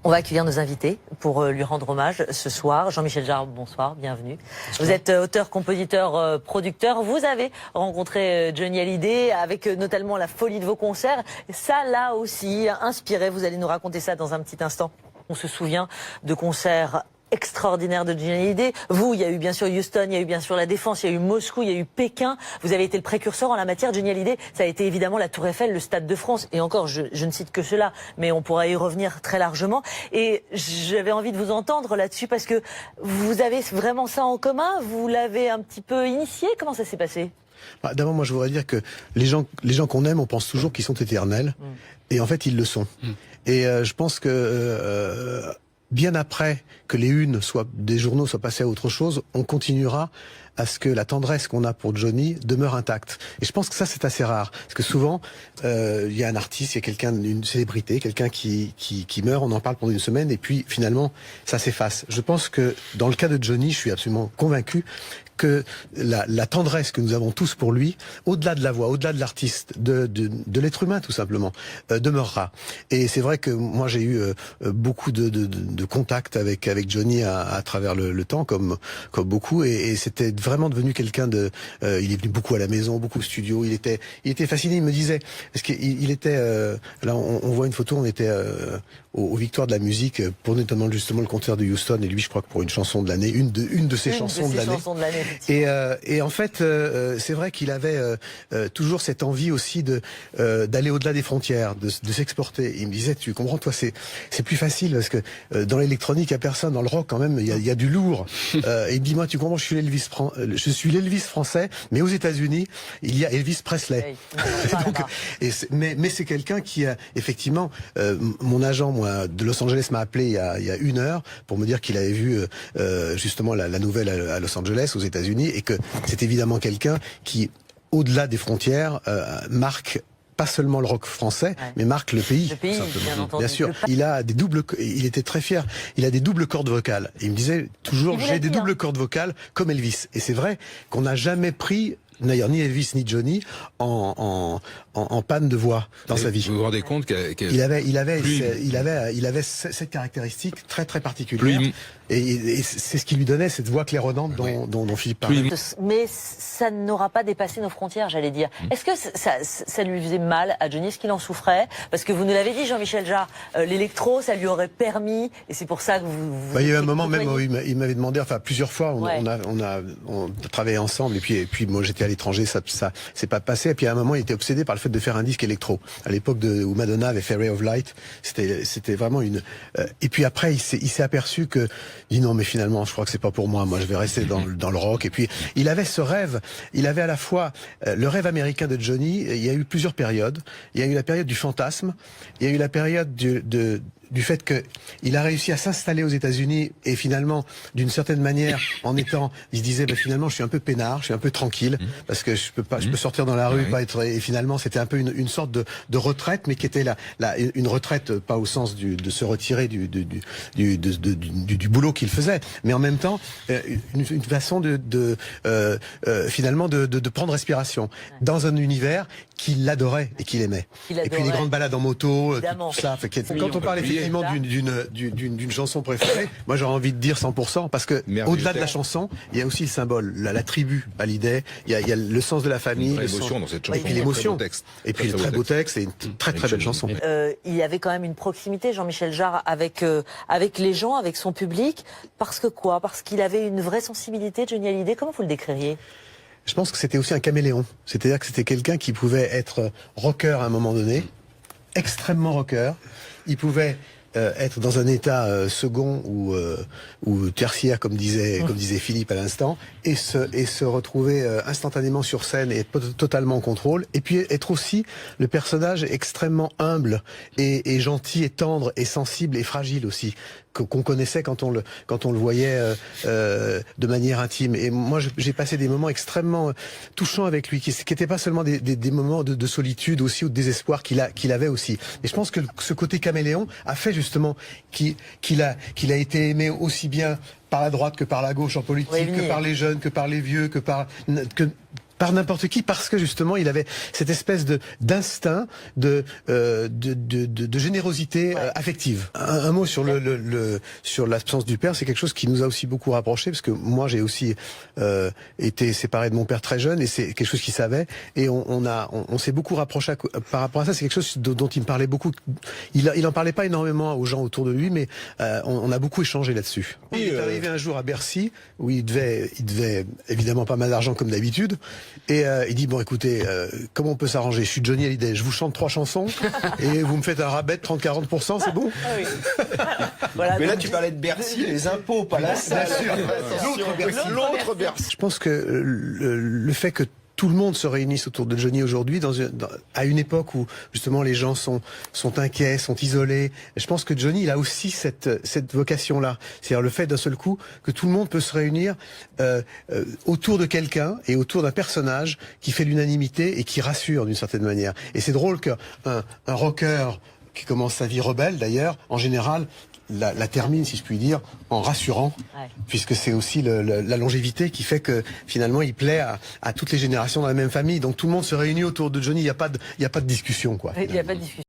On va accueillir nos invités pour lui rendre hommage ce soir. Jean-Michel Jarre, bonsoir, bienvenue. Bonsoir. Vous êtes auteur, compositeur, producteur. Vous avez rencontré Johnny Hallyday avec notamment la folie de vos concerts. Ça l'a aussi inspiré. Vous allez nous raconter ça dans un petit instant. On se souvient de concerts extraordinaire de Johnny Hallyday. Vous, il y a eu bien sûr Houston, il y a eu bien sûr la Défense, il y a eu Moscou, il y a eu Pékin. Vous avez été le précurseur en la matière. Johnny Hallyday, ça a été évidemment la Tour Eiffel, le Stade de France. Et encore, je ne cite que cela, mais on pourra y revenir très largement. Et j'avais envie de vous entendre là-dessus parce que vous avez vraiment ça en commun. Vous l'avez un petit peu initié. Comment ça s'est passé? D'abord, moi, je voudrais dire que les gens qu'on aime, on pense toujours qu'ils sont éternels. Et en fait, ils le sont. Et je pense que bien après que les unes des journaux soient passées à autre chose, on continuera à ce que la tendresse qu'on a pour Johnny demeure intacte. Et je pense que ça, c'est assez rare. Parce que souvent, il y a un artiste, il y a quelqu'un, une célébrité, quelqu'un qui meurt, on en parle pendant une semaine, et puis finalement, ça s'efface. Je pense que dans le cas de Johnny, je suis absolument convaincu que la tendresse que nous avons tous pour lui, au-delà de la voix, au-delà de l'artiste, de l'être humain tout simplement, demeurera. Et c'est vrai que moi j'ai eu beaucoup de contacts avec Johnny à travers le temps, comme beaucoup, et c'était vraiment devenu quelqu'un de... il est venu beaucoup à la maison, beaucoup au studio, il était fasciné, il me disait, parce qu'il était... là on voit une photo, on était aux Victoires de la musique, pour notamment justement le concert de Houston, et lui je crois que pour une chanson de l'année, une de ses chansons de l'année. Et en fait, c'est vrai qu'il avait toujours cette envie aussi d'aller au-delà des frontières, de s'exporter. Il me disait, tu comprends, toi, c'est plus facile parce que dans l'électronique, il y a personne. Dans le rock, quand même, il y a du lourd. Et il me dit, moi, tu comprends, je suis l'Elvis français, mais aux États-Unis, il y a Elvis Presley. Donc, mais c'est quelqu'un qui a effectivement, mon agent, moi, de Los Angeles m'a appelé il y a 1 heure pour me dire qu'il avait vu justement la nouvelle à Los Angeles, aux États-Unis, et que c'est évidemment quelqu'un qui, au-delà des frontières, marque pas seulement le rock français, mais marque le pays. Le pays, bien entendu. Bien sûr. Il était très fier. Il a des doubles cordes vocales. Il me disait toujours, j'ai des doubles cordes vocales comme Elvis. Et c'est vrai qu'on n'a jamais pris, d'ailleurs, ni Elvis ni Johnny en panne de voix dans sa vie. Vous vous rendez compte il avait cette caractéristique très très particulière. Et c'est ce qui lui donnait cette voix claironnante dont Philippe parlait. Mais ça n'aura pas dépassé nos frontières, j'allais dire. Est-ce que ça lui faisait mal à Johnny? Est-ce qu'il en souffrait? Parce que vous nous l'avez dit, Jean-Michel Jarre, l'électro, ça lui aurait permis, et c'est pour ça que vous il y a eu un moment même où il m'avait demandé, enfin plusieurs fois, on a travaillé ensemble, et puis moi j'étais à l'étranger, ça s'est pas passé. Et puis à un moment, il était obsédé par le fait de faire un disque électro. À l'époque où Madonna avait fait Ray of Light, c'était vraiment une... et puis après, il s'est aperçu que il dit non, mais finalement, je crois que c'est pas pour moi. Moi, je vais rester dans le rock. Et puis, il avait ce rêve. Il avait à la fois le rêve américain de Johnny. Il y a eu plusieurs périodes. Il y a eu la période du fantasme. Il y a eu la période du fait que il a réussi à s'installer aux États-Unis, et finalement, d'une certaine manière, il se disait, finalement, je suis un peu peinard, je suis un peu tranquille, parce que je peux sortir dans la rue, pas être, et finalement, c'était un peu une sorte de retraite, mais qui était une retraite, pas au sens de se retirer du boulot qu'il faisait, mais en même temps, une façon finalement de prendre respiration dans un univers qu'il adorait et qu'il aimait. Et puis les grandes balades en moto, tout ça. Quand on parle effectivement d'une chanson préférée, moi j'aurais envie de dire 100%, parce que au-delà de la chanson, il y a aussi le symbole, la tribu Hallyday, il y a le sens de la famille, l'émotion dans cette chanson, et puis l'émotion, et puis le très beau texte, et une très très belle chanson. Il y avait quand même une proximité, Jean-Michel Jarre, avec les gens, avec son public, parce que quoi? Parce qu'il avait une vraie sensibilité, Johnny Hallyday. Comment vous le décririez? Je pense que c'était aussi un caméléon. C'est-à-dire que c'était quelqu'un qui pouvait être rocker à un moment donné, extrêmement rocker. Il pouvait être dans un état second ou tertiaire, comme disait Philippe à l'instant, et se retrouver instantanément sur scène et être totalement en contrôle, et puis être aussi le personnage extrêmement humble et gentil et tendre et sensible et fragile aussi, qu'on connaissait quand on le voyait de manière intime. Et moi j'ai passé des moments extrêmement touchants avec lui, qui n'étaient pas seulement des moments de solitude aussi, ou de désespoir qu'il avait aussi. Et je pense que ce côté caméléon a fait justement qu'il a été aimé aussi bien par la droite que par la gauche en politique, que par les jeunes, que par les vieux, que par n'importe qui, parce que justement il avait cette espèce d'instinct de générosité affective. Un mot sur sur l'absence du père, c'est quelque chose qui nous a aussi beaucoup rapprochés, parce que moi j'ai aussi été séparé de mon père très jeune, et c'est quelque chose qu'il savait, et on s'est beaucoup rapproché par rapport à ça. C'est quelque chose dont il me parlait beaucoup. Il en parlait pas énormément aux gens autour de lui, mais on a beaucoup échangé là-dessus. Il est arrivé un jour à Bercy où il devait évidemment pas mal d'argent comme d'habitude, et il dit bon écoutez, comment on peut s'arranger? Je suis Johnny Hallyday, je vous chante 3 chansons et vous me faites un rabais de 30-40%, c'est bon? Ah oui. Voilà, mais là tu parlais de Bercy, les impôts, pas la salle. L'autre Bercy. Je pense que le fait que tout le monde se réunisse autour de Johnny aujourd'hui, à une époque où justement les gens sont inquiets, sont isolés. Je pense que Johnny, il a aussi cette vocation-là. C'est-à-dire le fait d'un seul coup que tout le monde peut se réunir autour de quelqu'un et autour d'un personnage qui fait l'unanimité et qui rassure d'une certaine manière. Et c'est drôle qu'un rocker qui commence sa vie rebelle, d'ailleurs, en général, la termine, si je puis dire, en rassurant, puisque c'est aussi la longévité qui fait que finalement il plaît à toutes les générations dans la même famille. Donc tout le monde se réunit autour de Johnny, il n'y a pas de discussion, quoi. Il n'y a pas de discussion.